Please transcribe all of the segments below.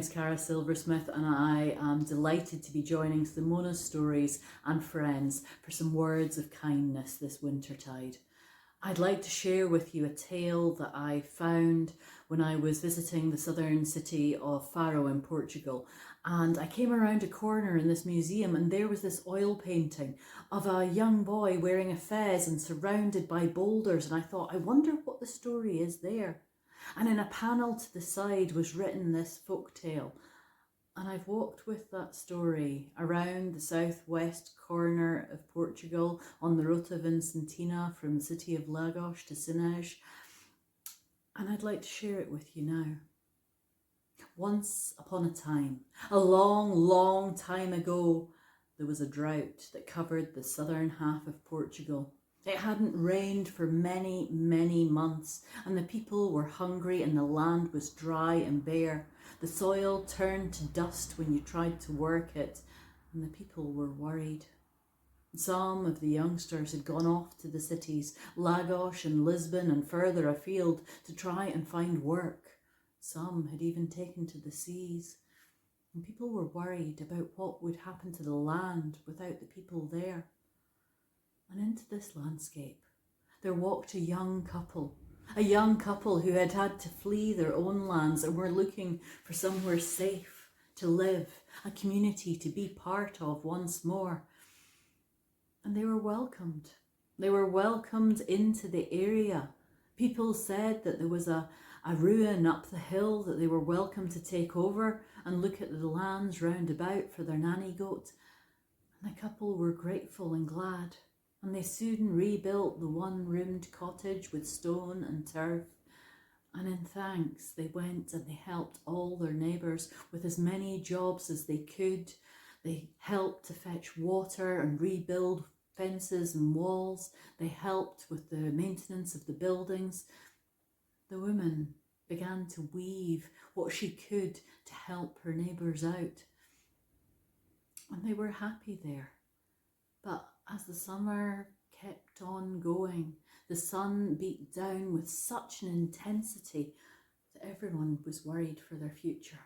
name's Cara Silversmith and I am delighted to be joining Simona's Stories and Friends for some words of kindness this wintertide. I'd like to share with you a tale that I found when I was visiting the southern city of Faro in Portugal, and I came around a corner in this museum and there was this oil painting of a young boy wearing a fez and surrounded by boulders, and I thought, I wonder what the story is there. And in a panel to the side was written this folk tale. And I've walked with that story around the southwest corner of Portugal on the Rota Vincentina from the city of Lagos to Sines. And I'd like to share it with you now. Once upon a time, a long, long time ago, there was a drought that covered the southern half of Portugal. It hadn't rained for many, many months, and the people were hungry and the land was dry and bare. The soil turned to dust when you tried to work it, and the people were worried. Some of the youngsters had gone off to the cities, Lagos and Lisbon and further afield, to try and find work. Some had even taken to the seas, and people were worried about what would happen to the land without the people there. And into this landscape, there walked a young couple who had had to flee their own lands and were looking for somewhere safe to live, a community to be part of once more. And they were welcomed. They were welcomed into the area. People said that there was a ruin up the hill that they were welcome to take over and look at the lands round about for their nanny goat. And the couple were grateful and glad. And they soon rebuilt the one-roomed cottage with stone and turf. And in thanks, they went and they helped all their neighbours with as many jobs as they could. They helped to fetch water and rebuild fences and walls. They helped with the maintenance of the buildings. The woman began to weave what she could to help her neighbours out. And they were happy there. But as the summer kept on going, the sun beat down with such an intensity that everyone was worried for their future.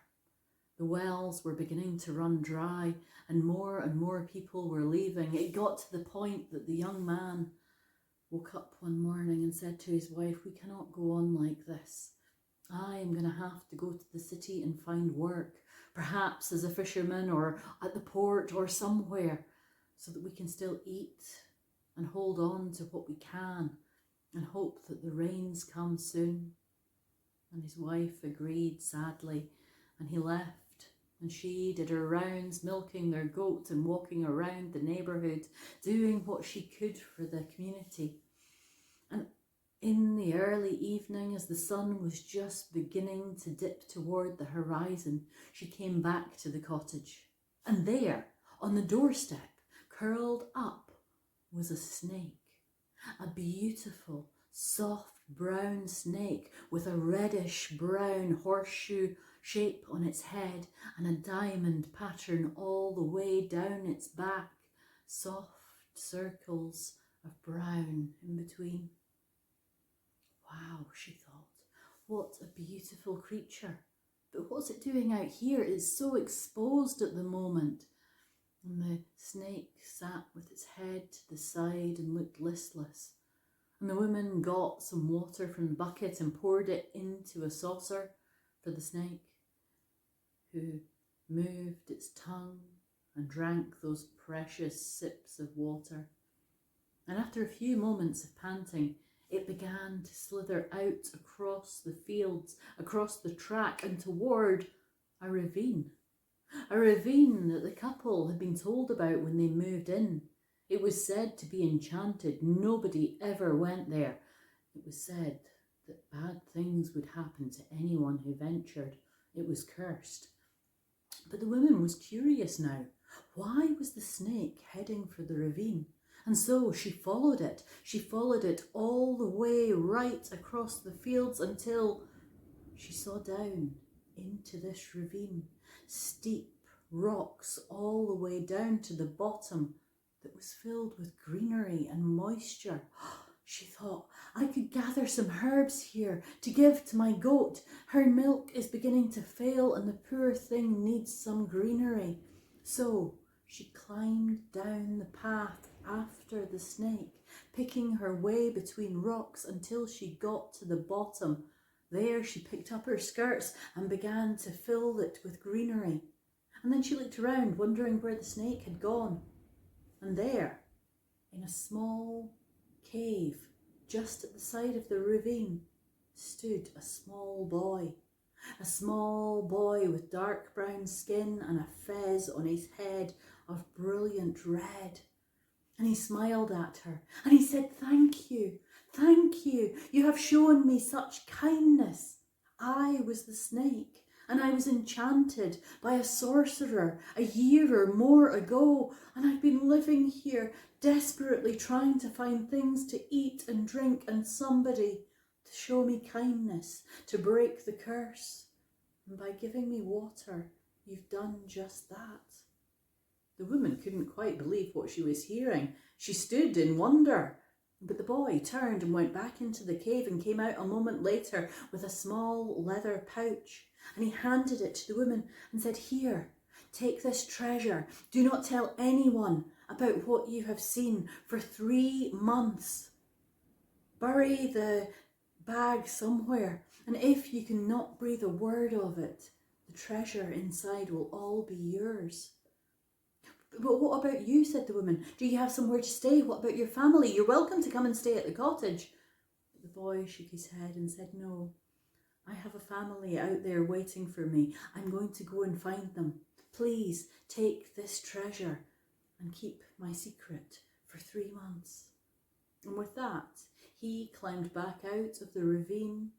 The wells were beginning to run dry and more people were leaving. It got to the point that the young man woke up one morning and said to his wife, "We cannot go on like this. I am going to have to go to the city and find work, perhaps as a fisherman or at the port or somewhere, so that we can still eat and hold on to what we can and hope that the rains come soon." And his wife agreed sadly, and he left, and she did her rounds milking their goat and walking around the neighbourhood, doing what she could for the community. And in the early evening, as the sun was just beginning to dip toward the horizon, she came back to the cottage, and there, on the doorstep, curled up, was a snake, a beautiful, soft brown snake with a reddish brown horseshoe shape on its head and a diamond pattern all the way down its back, soft circles of brown in between. Wow, she thought, what a beautiful creature. But what's it doing out here? It's so exposed at the moment. And the snake sat with its head to the side and looked listless. And the woman got some water from the bucket and poured it into a saucer for the snake, who moved its tongue and drank those precious sips of water. And after a few moments of panting, it began to slither out across the fields, across the track and toward a ravine. A ravine that the couple had been told about when they moved in. It was said to be enchanted. Nobody ever went there. It was said that bad things would happen to anyone who ventured. It was cursed. But the woman was curious now. Why was the snake heading for the ravine? And so she followed it. She followed it all the way right across the fields until she saw down into this ravine. Steep rocks all the way down to the bottom that was filled with greenery and moisture. She thought, I could gather some herbs here to give to my goat. Her milk is beginning to fail and the poor thing needs some greenery. So she climbed down the path after the snake, picking her way between rocks until she got to the bottom. There she picked up her skirts and began to fill it with greenery. And then she looked around, wondering where the snake had gone. And there, in a small cave, just at the side of the ravine, stood a small boy. A small boy with dark brown skin and a fez on his head of brilliant red. And he smiled at her and he said, thank you, you have shown me such kindness. I was the snake and I was enchanted by a sorcerer a year or more ago, and I've been living here desperately trying to find things to eat and drink and somebody to show me kindness, to break the curse. And by giving me water, you've done just that. The woman couldn't quite believe what she was hearing. She stood in wonder. But the boy turned and went back into the cave and came out a moment later with a small leather pouch. And he handed it to the woman and said, here, take this treasure. Do not tell anyone about what you have seen for 3 months. Bury the bag somewhere, and if you cannot breathe a word of it, the treasure inside will all be yours. But what about you, said the woman. Do you have somewhere to stay? What about your family? You're welcome to come and stay at the cottage. But the boy shook his head and said, no, I have a family out there waiting for me. I'm going to go and find them. Please take this treasure and keep my secret for 3 months. And with that, he climbed back out of the ravine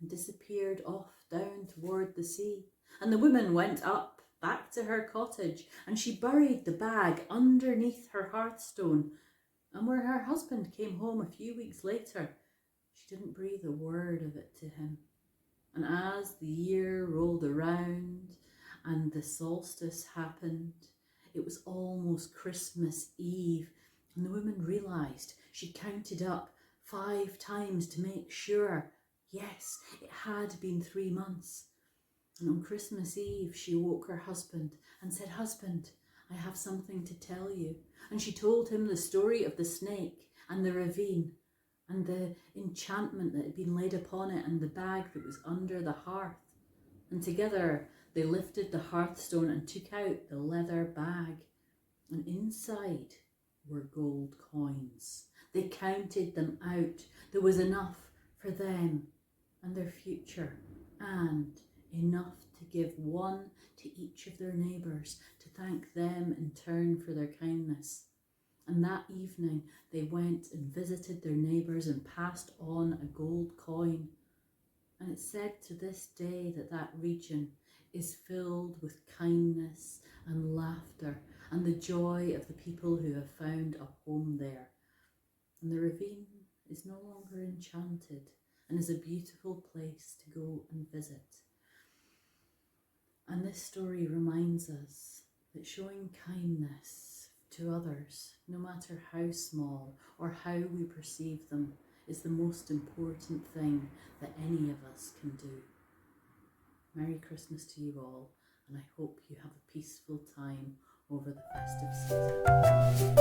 and disappeared off down toward the sea. And the woman went up back to her cottage and she buried the bag underneath her hearthstone. And when her husband came home a few weeks later, she didn't breathe a word of it to him. And as the year rolled around and the solstice happened, it was almost Christmas Eve, and the woman realised she counted up 5 times to make sure, yes, it had been 3 months. And on Christmas Eve, she woke her husband and said, husband, I have something to tell you. And she told him the story of the snake and the ravine and the enchantment that had been laid upon it and the bag that was under the hearth. And together they lifted the hearthstone and took out the leather bag. And inside were gold coins. They counted them out. There was enough for them and their future, and enough to give one to each of their neighbours to thank them in turn for their kindness. And that evening they went and visited their neighbours and passed on a gold coin. And it's said to this day that that region is filled with kindness and laughter and the joy of the people who have found a home there. And the ravine is no longer enchanted and is a beautiful place to go and visit. And this story reminds us that showing kindness to others, no matter how small or how we perceive them, is the most important thing that any of us can do. Merry Christmas to you all, and I hope you have a peaceful time over the festive season.